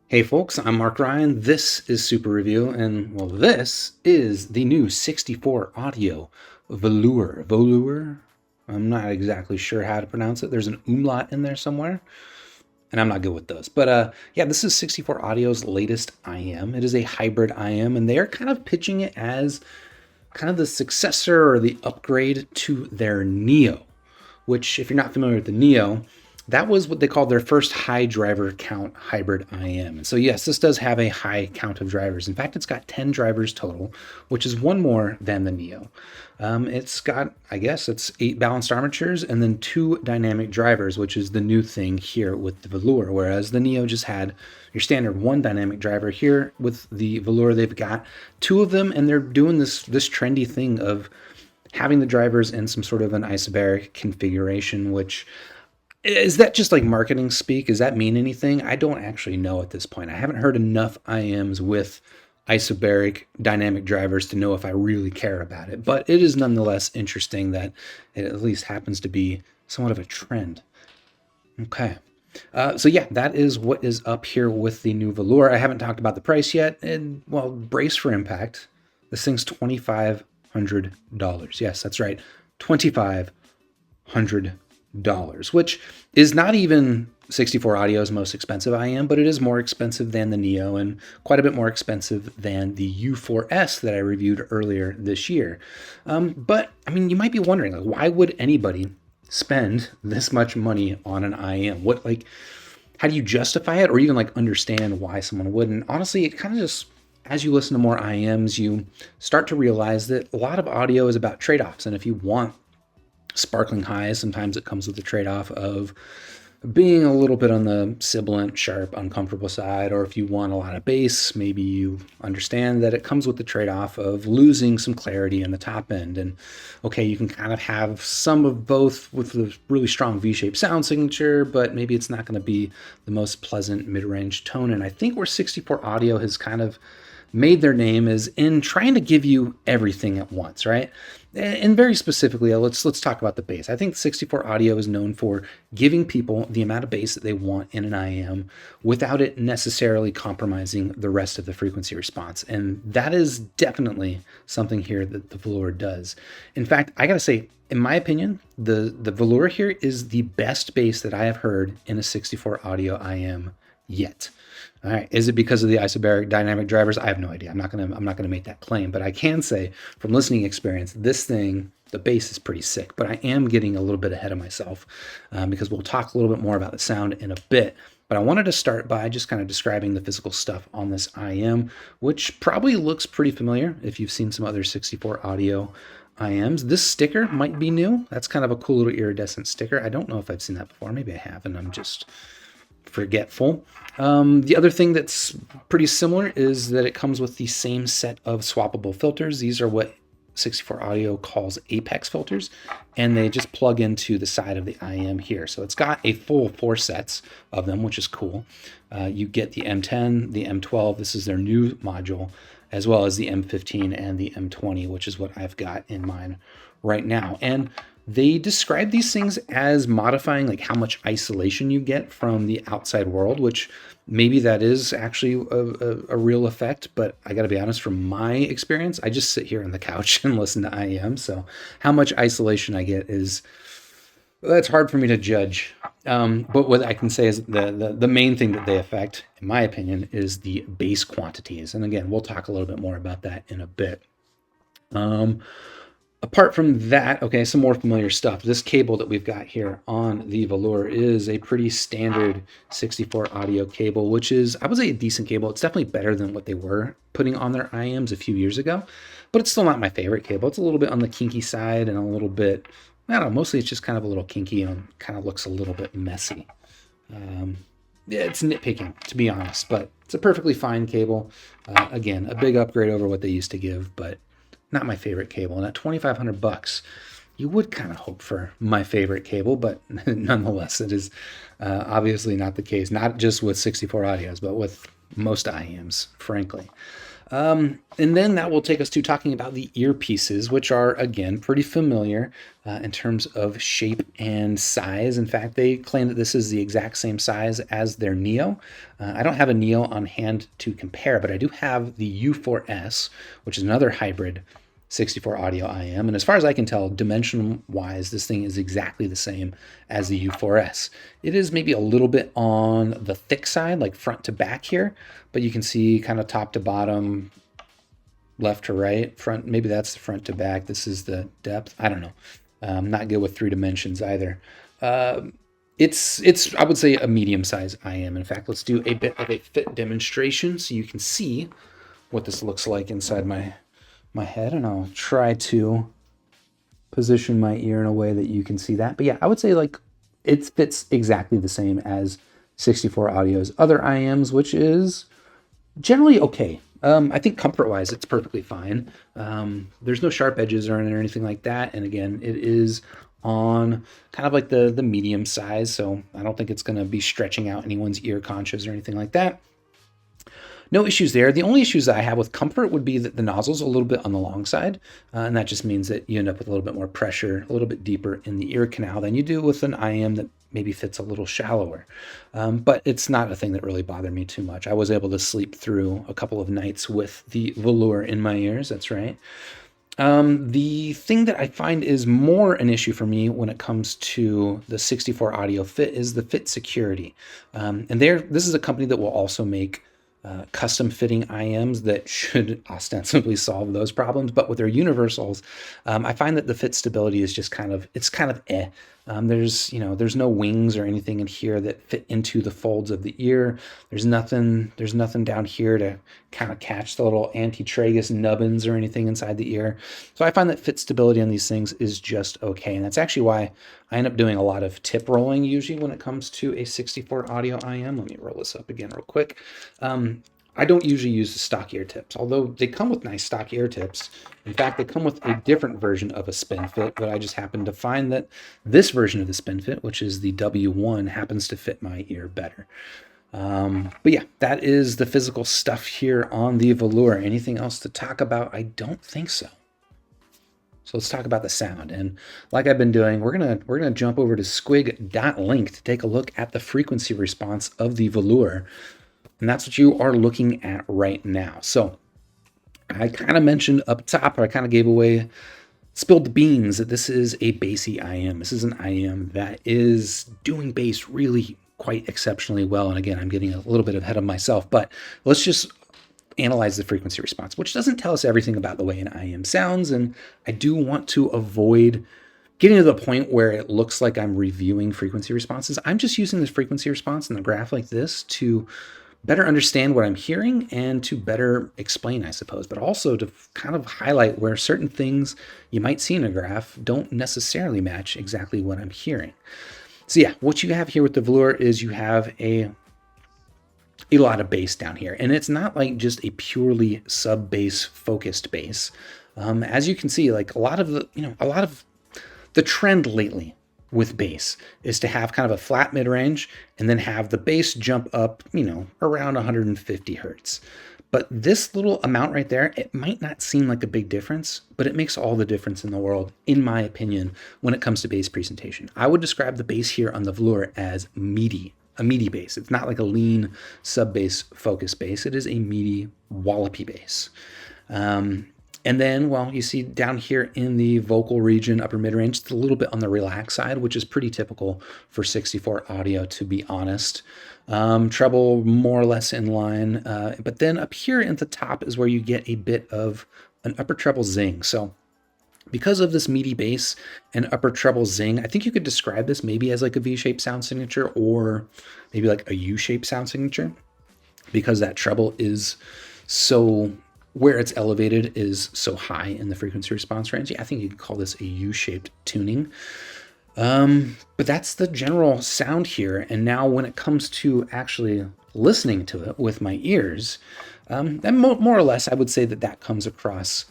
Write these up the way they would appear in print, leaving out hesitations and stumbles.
Hey folks, I'm Mark Ryan. This is Super Review, and well, this is the new 64 audio Volur. Volur? I'm not exactly sure how to pronounce it. There's an umlaut in there somewhere, and I'm not good with those. But yeah, this is 64 Audio's latest IEM. It is a hybrid IEM, and they are kind of pitching it as kind of the successor or the upgrade to their Neo, which, if you're not familiar with the Neo, that was what they called their first high driver count hybrid IEM. And so, yes, this does have a high count of drivers. In fact, it's got 10 drivers total, which is one more than the Neo. It's got, I guess, it's 8 balanced armatures and then 2 dynamic drivers, which is the new thing here with the Volur, whereas the Neo just had your standard 1 dynamic driver. Here with the Volur, they've got 2 of them, and they're doing this trendy thing of having the drivers in some sort of an isobaric configuration, which is that just like marketing speak? Does that mean anything? I don't actually know at this point. I haven't heard enough IEMs with isobaric dynamic drivers to know if I really care about it, but it is nonetheless interesting that it at least happens to be somewhat of a trend. Okay. So yeah, that is what is up here with the new Volur. I haven't talked about the price yet, and well, brace for impact. This thing's $2,500. Yes, that's right, $2,500, which is not even 64 Audio's most expensive IEM, but it is more expensive than the Neo and quite a bit more expensive than the U4S that I reviewed earlier this year. But I mean, you might be wondering, like, why would anybody spend this much money on an IEM? What, like, how do you justify it, or even like understand why someone wouldn't? Honestly, it kind of just, as you listen to more IEMs, you start to realize that a lot of audio is about trade-offs. And if you want sparkling highs, sometimes it comes with the trade-off of being a little bit on the sibilant, sharp, uncomfortable side, or if you want a lot of bass, maybe you understand that it comes with the trade-off of losing some clarity in the top end. And okay, you can kind of have some of both with a really strong V-shaped sound signature, but maybe it's not going to be the most pleasant mid-range tone. And I think where 64 Audio has kind of made their name is in trying to give you everything at once, right? And very specifically, let's talk about the bass. I think 64 Audio is known for giving people the amount of bass that they want in an IEM without it necessarily compromising the rest of the frequency response. And that is definitely something here that the Volur does. In fact, I gotta say, in my opinion, the Volur here is the best bass that I have heard in a 64 Audio IEM yet. All right. Is it because of the isobaric dynamic drivers? I have no idea. I'm not gonna make that claim, but I can say from listening experience, this thing, the bass is pretty sick. But I am getting a little bit ahead of myself because we'll talk a little bit more about the sound in a bit. But I wanted to start by just kind of describing the physical stuff on this IEM, which probably looks pretty familiar if you've seen some other 64 Audio IEMs. This sticker might be new. That's kind of a cool little iridescent sticker. I don't know if I've seen that before. Maybe I have, and I'm just forgetful. The other thing that's pretty similar is that it comes with the same set of swappable filters. These are what 64 Audio calls Apex filters, and they just plug into the side of the IEM here. So it's got a full 4 sets of them, which is cool. You get the M10, the M12, this is their new module, as well as the M15 and the M20, which is what I've got in mine right now. And they describe these things as modifying like how much isolation you get from the outside world, which maybe that is actually a real effect. But I got to be honest, from my experience, I just sit here on the couch and listen to IEM. So how much isolation I get is, that's hard for me to judge. But what I can say is the main thing that they affect, in my opinion, is the bass quantities. And again, we'll talk a little bit more about that in a bit. Apart from that, okay, some more familiar stuff. This cable that we've got here on the Volur is a pretty standard 64 Audio cable, which is, I would say, a decent cable. It's definitely better than what they were putting on their IEMs a few years ago, but it's still not my favorite cable. It's a little bit on the kinky side and a little bit, I don't know, mostly it's just kind of a little kinky and kind of looks a little bit messy. Yeah, it's nitpicking, to be honest, but it's a perfectly fine cable. Again, a big upgrade over what they used to give, but not my favorite cable. And at $2,500, you would kind of hope for my favorite cable, but nonetheless, it is obviously not the case. Not just with 64 Audios, but with most IEMs, frankly. And then that will take us to talking about the earpieces, which are, again, pretty familiar in terms of shape and size. In fact, they claim that this is the exact same size as their Neo. I don't have a Neo on hand to compare, but I do have the U4S, which is another hybrid 64 audio IM. And as far as I can tell, dimension-wise, this thing is exactly the same as the U4S. It is maybe a little bit on the thick side, like front to back here, but you can see kind of top to bottom, left to right, front. Maybe that's the front to back. This is the depth. I don't know. I'm not good with 3 dimensions either. It's I would say a medium size IM. In fact, let's do a bit of a fit demonstration so you can see what this looks like inside my head, and I'll try to position my ear in a way that you can see that. But yeah, I would say like it fits exactly the same as 64 Audio's other IMs, which is generally okay. I think comfort-wise, it's perfectly fine. There's no sharp edges or anything like that. And again, it is on kind of like the medium size, so I don't think it's going to be stretching out anyone's ear conchas or anything like that. No issues there. The only issues that I have with comfort would be that the nozzle's a little bit on the long side, and that just means that you end up with a little bit more pressure, a little bit deeper in the ear canal than you do with an IM that maybe fits a little shallower. But it's not a thing that really bothered me too much. I was able to sleep through a couple of nights with the Volur in my ears, that's right. The thing that I find is more an issue for me when it comes to the 64 Audio Fit is the fit security. And this is a company that will also make custom fitting IMs that should ostensibly solve those problems, but with their universals, I find that the fit stability is just kind of eh. There's no wings or anything in here that fit into the folds of the ear. There's nothing down here to kind of catch the little antitragus nubbins or anything inside the ear. So I find that fit stability on these things is just okay. And that's actually why I end up doing a lot of tip rolling usually when it comes to a 64 Audio IM. Let me roll this up again real quick. I don't usually use the stock ear tips, although they come with nice stock ear tips. In fact, they come with a different version of a spin fit, but I just happen to find that this version of the spin fit, which is the W1, happens to fit my ear better. But yeah, that is the physical stuff here on the Volur. Anything else to talk about? I don't think so. So let's talk about the sound. And like I've been doing, we're gonna jump over to squig.link to take a look at the frequency response of the Volur. And that's what you are looking at right now. So I kind of mentioned up top, or I kind of gave away, spilled the beans, that this is a bassy IM. This is an IM that is doing bass really quite exceptionally well. And again, I'm getting a little bit ahead of myself, but let's just analyze the frequency response, which doesn't tell us everything about the way an IM sounds. And I do want to avoid getting to the point where it looks like I'm reviewing frequency responses. I'm just using this frequency response in the graph like this to better understand what I'm hearing and to better explain, I suppose, but also to kind of highlight where certain things you might see in a graph don't necessarily match exactly what I'm hearing. So yeah, what you have here with the Volur is you have a lot of bass down here, and it's not like just a purely sub-bass focused bass. As you can see, like a lot of the trend lately with bass is to have kind of a flat mid-range and then have the bass jump up, around 150 hertz. But this little amount right there, it might not seem like a big difference, but it makes all the difference in the world, in my opinion, when it comes to bass presentation. I would describe the bass here on the Volur as meaty, a meaty bass. It's not like a lean sub-bass focus bass. It is a meaty, wallopy bass. And then, well, you see down here in the vocal region, upper mid-range, it's a little bit on the relaxed side, which is pretty typical for 64 Audio, to be honest. Treble more or less in line. But then up here at the top is where you get a bit of an upper treble zing. So because of this meaty bass and upper treble zing, I think you could describe this maybe as like a V-shaped sound signature or maybe like a U-shaped sound signature, because that treble is so, where it's elevated is so high in the frequency response range. Yeah, I think you could call this a U-shaped tuning. But that's the general sound here. And now when it comes to actually listening to it with my ears, and more or less, I would say that comes across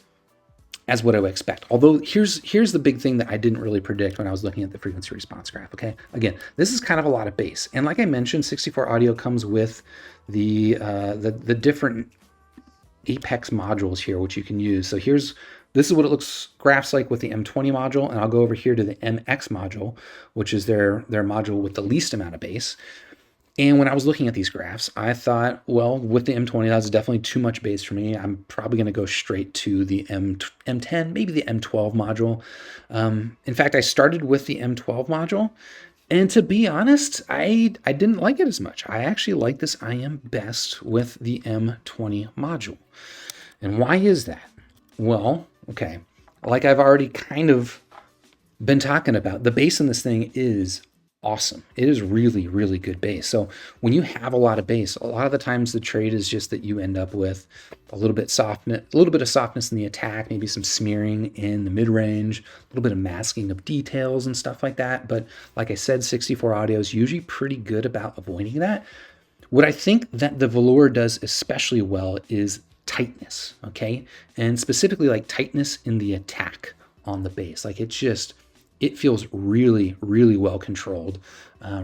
as what I would expect. Although here's the big thing that I didn't really predict when I was looking at the frequency response graph, okay? Again, this is kind of a lot of bass. And like I mentioned, 64 Audio comes with the different Apex modules here, which you can use. So this is what it looks graphs like with the M20 module, and I'll go over here to the MX module, which is their module with the least amount of bass. And when I was looking at these graphs, I thought, well, with the M20, that's definitely too much bass for me. I'm probably going to go straight to the M10, maybe the M12 module. In fact, I started with the M12 module, and to be honest, I didn't like it as much. I actually like this IEM best with the M20 module. And why is that? Well, okay, like I've already kind of been talking about, the bass in this thing is awesome. It is really, really good bass. So when you have a lot of bass, a lot of the times the trade is just that you end up with a little bit of softness in the attack, maybe some smearing in the mid-range, a little bit of masking of details and stuff like that. But like I said, 64 audio is usually pretty good about avoiding that. What I think that the Volur does especially well is tightness, okay? And specifically like tightness in the attack on the bass. Like it feels really, really well controlled,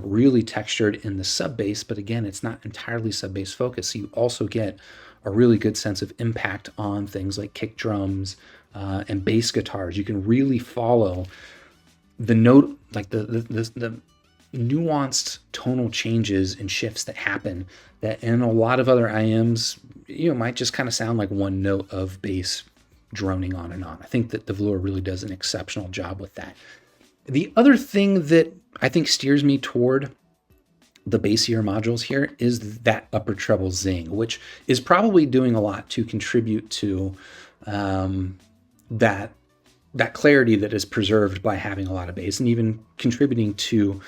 really textured in the sub bass, but again, it's not entirely sub bass focused. So you also get a really good sense of impact on things like kick drums and bass guitars. You can really follow the note, like the nuanced tonal changes and shifts that happen that in a lot of other IEMs, might just kind of sound like one note of bass droning on and on. I think that the Volur really does an exceptional job with that. The other thing that I think steers me toward the bassier modules here is that upper treble zing, which is probably doing a lot to contribute to that clarity that is preserved by having a lot of bass, and even contributing to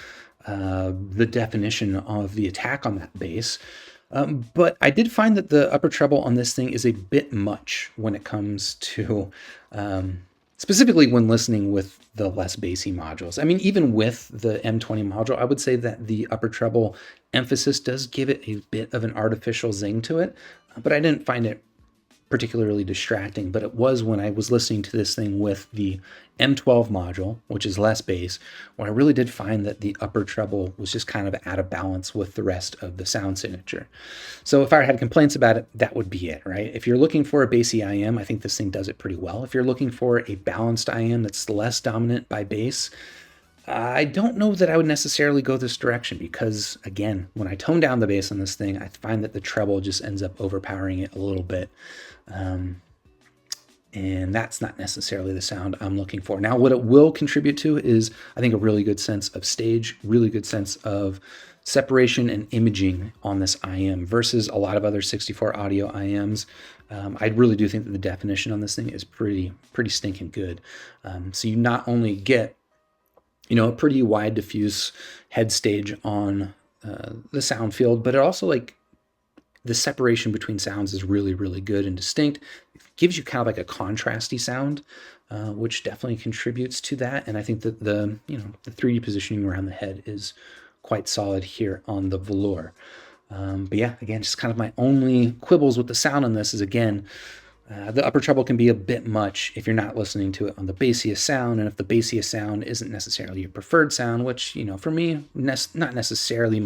the definition of the attack on that bass. But I did find that the upper treble on this thing is a bit much when it comes to specifically when listening with the less bassy modules. I mean, even with the M20 module, I would say that the upper treble emphasis does give it a bit of an artificial zing to it, but I didn't find it particularly distracting. But it was when I was listening to this thing with the M12 module, which is less bass, when I really did find that the upper treble was just kind of out of balance with the rest of the sound signature. So if I had complaints about it, that would be it, right? If you're looking for a bassy IEM, I think this thing does it pretty well. If you're looking for a balanced IEM that's less dominant by bass, I don't know that I would necessarily go this direction because, again, when I tone down the bass on this thing, I find that the treble just ends up overpowering it a little bit. And that's not necessarily the sound I'm looking for. Now, what it will contribute to is, I think, a really good sense of stage, really good sense of separation and imaging on this IEM versus a lot of other 64 audio IEMs. I really do think that the definition on this thing is pretty stinking good. So you not only get a pretty wide diffuse head stage on the sound field, but it also, like, the separation between sounds is really, really good and distinct. It gives you kind of like a contrasty sound, which definitely contributes to that. And I think that the 3D positioning around the head is quite solid here on the Volur. But yeah, again, just kind of my only quibbles with the sound on this is, again, the upper treble can be a bit much if you're not listening to it on the bassiest sound, and if the bassiest sound isn't necessarily your preferred sound, which, for me, not necessarily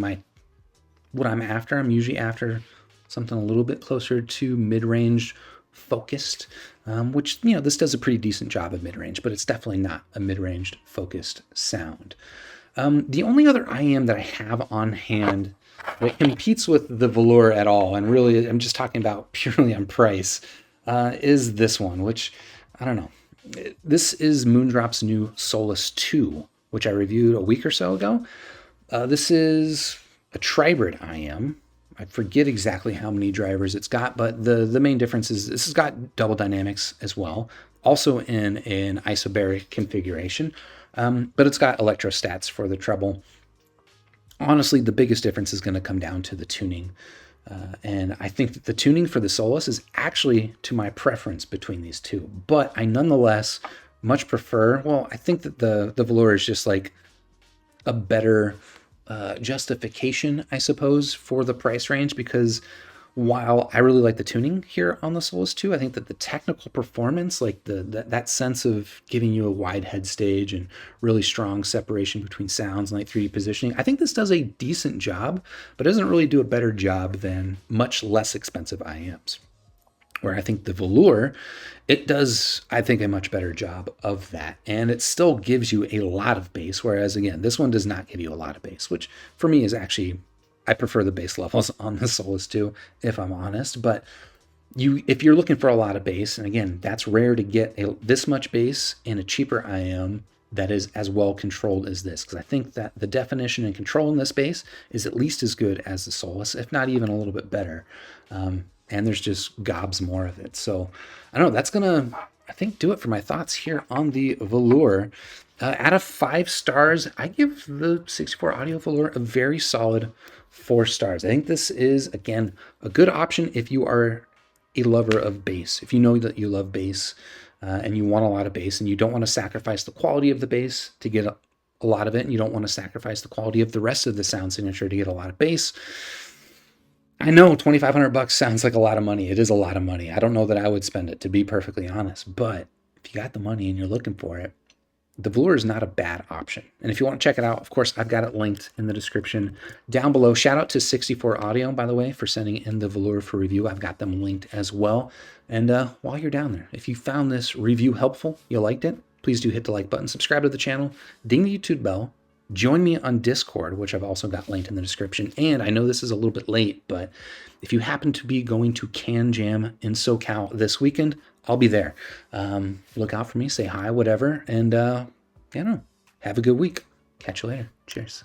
what I'm after. I'm usually after something a little bit closer to mid-range focused, which, this does a pretty decent job of mid-range, but it's definitely not a mid-range focused sound. The only other IEM that I have on hand that competes with the Volur at all, and really I'm just talking about purely on price, is this one, which, I don't know. This is Moondrop's new Solus 2, which I reviewed a week or so ago. This is a tribrid IEM. I forget exactly how many drivers it's got, but the main difference is this has got double dynamics as well, also in an isobaric configuration, but it's got electrostats for the treble. Honestly, the biggest difference is going to come down to the tuning, and I think that the tuning for the Solus is actually to my preference between these two, but I nonetheless much prefer, I think that the Volur is just like a better justification, I suppose, for the price range, because while I really like the tuning here on the Solus 2, I think that the technical performance, like that sense of giving you a wide head stage and really strong separation between sounds and like 3D positioning, I think this does a decent job, but doesn't really do a better job than much less expensive IEMs. where I think the Volur, it does, I think, a much better job of that. And it still gives you a lot of bass, whereas, again, this one does not give you a lot of bass, which for me is actually, I prefer the bass levels on the Solus 2, if I'm honest. But if you're looking for a lot of bass, and again, that's rare to get this much bass in a cheaper IEM that is as well controlled as this, because I think that the definition and control in this bass is at least as good as the Solus, if not even a little bit better. And there's just gobs more of it. So I don't know, that's gonna, I think, do it for my thoughts here on the Volur. Out of 5 stars, I give the 64 Audio Volur a very solid 4 stars. I think this is, again, a good option if you are a lover of bass. If you know that you love bass and you want a lot of bass and you don't want to sacrifice the quality of the bass to get a lot of it, and you don't want to sacrifice the quality of the rest of the sound signature to get a lot of bass, I know $2,500 sounds like a lot of money. It is a lot of money. I don't know that I would spend it, to be perfectly honest. But if you got the money and you're looking for it, the Volur is not a bad option. And if you want to check it out, of course, I've got it linked in the description down below. Shout out to 64 Audio, by the way, for sending in the Volur for review. I've got them linked as well. And while you're down there, if you found this review helpful, you liked it, please do hit the like button, subscribe to the channel, ding the YouTube bell, join me on Discord, which I've also got linked in the description. And I know this is a little bit late, but if you happen to be going to Can Jam in SoCal this weekend, I'll be there. Look out for me, say hi, whatever. And, have a good week. Catch you later. Cheers.